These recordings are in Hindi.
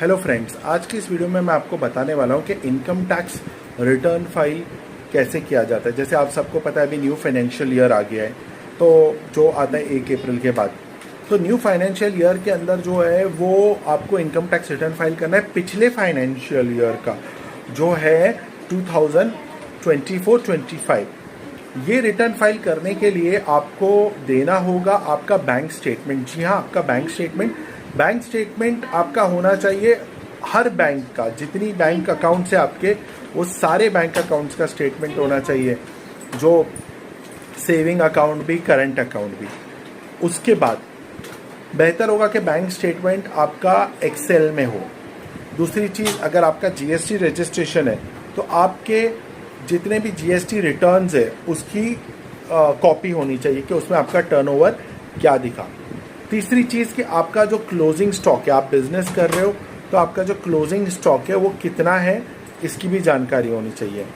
हेलो फ्रेंड्स, आज की इस वीडियो में मैं आपको बताने वाला हूं कि इनकम टैक्स रिटर्न फाइल कैसे किया जाता है। जैसे आप सबको पता है अभी न्यू फाइनेंशियल ईयर आ गया है, तो जो आता है 1 अप्रैल के बाद। तो न्यू फाइनेंशियल ईयर के अंदर जो है वो आपको इनकम टैक्स रिटर्न फाइल करना है पिछले फाइनेंशियल ईयर का, जो है 2024-25। ये रिटर्न फाइल करने के लिए आपको देना होगा आपका बैंक स्टेटमेंट। जी हाँ, आपका बैंक स्टेटमेंट आपका होना चाहिए। हर बैंक का, जितनी बैंक अकाउंट से आपके, वो सारे बैंक अकाउंट्स का स्टेटमेंट होना चाहिए, जो सेविंग अकाउंट भी, करंट अकाउंट भी। उसके बाद बेहतर होगा कि बैंक स्टेटमेंट आपका एक्सेल में हो। दूसरी चीज़, अगर आपका जीएसटी रजिस्ट्रेशन है तो आपके जितने भी जीएसटी रिटर्न्स है उसकी कॉपी होनी चाहिए कि उसमें आपका टर्नओवर क्या दिखा। तीसरी चीज़ कि आपका जो क्लोजिंग स्टॉक है, आप बिजनेस कर रहे हो तो आपका जो क्लोजिंग स्टॉक है वो कितना है, इसकी भी जानकारी होनी चाहिए।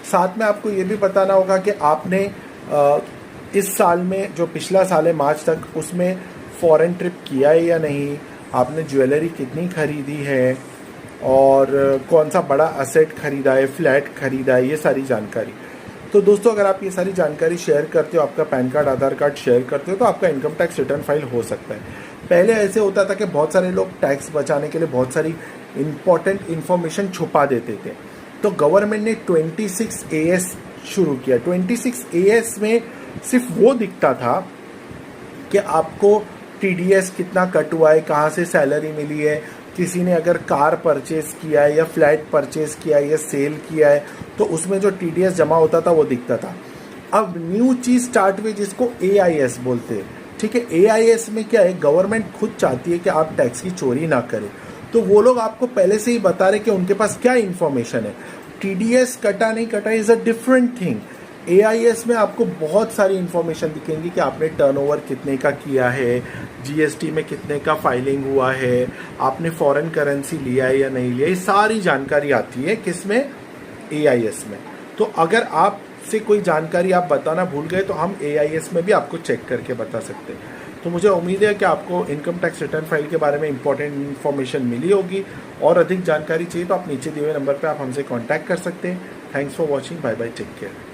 साथ में आपको ये भी बताना होगा कि आपने इस साल में, जो पिछला साल है मार्च तक, उसमें फॉरेन ट्रिप किया है या नहीं, आपने ज्वेलरी कितनी खरीदी है और कौन सा बड़ा असेट खरीदा है, फ्लैट खरीदा है, ये सारी जानकारी। तो दोस्तों, अगर आप ये सारी जानकारी शेयर करते हो, आपका पैन कार्ड, आधार कार्ड शेयर करते हो, तो आपका इनकम टैक्स रिटर्न फाइल हो सकता है। पहले ऐसे होता था कि बहुत सारे लोग टैक्स बचाने के लिए बहुत सारी इंपॉर्टेंट इन्फॉर्मेशन छुपा देते थे। तो गवर्नमेंट ने 26AS शुरू किया। 26AS में सिर्फ वो दिखता था कि आपको TDS कितना कट हुआ है, कहाँ से सैलरी मिली है, किसी ने अगर कार परचेज किया है या फ्लैट परचेज किया है या सेल किया है तो उसमें जो TDS जमा होता था वो दिखता था। अब न्यू चीज़ स्टार्ट हुई जिसको AIS बोलते हैं। ठीक है, AIS में क्या है, गवर्नमेंट खुद चाहती है कि आप टैक्स की चोरी ना करें, तो वो लोग आपको पहले से ही बता रहे कि उनके पास क्या इन्फॉर्मेशन है। TDS कटा नहीं कटा is a different thing. AIS में आपको बहुत सारी इन्फॉर्मेशन दिखेंगी कि आपने टर्नओवर कितने का किया है, GST में कितने का फाइलिंग हुआ है, आपने फॉरेन करेंसी लिया है या नहीं लिया, ये सारी जानकारी आती है किसमें, AIS में। तो अगर आपसे कोई जानकारी आप बताना भूल गए तो हम AIS में भी आपको चेक करके बता सकते हैं। तो मुझे उम्मीद है कि आपको इनकम टैक्स रिटर्न फाइल के बारे में इंपॉर्टेंट इन्फॉर्मेशन मिली होगी। और अधिक जानकारी चाहिए तो आप नीचे दिए हुए नंबर पर आप हमसे कॉन्टैक्ट कर सकते हैं। Thanks for watching, bye bye, take care.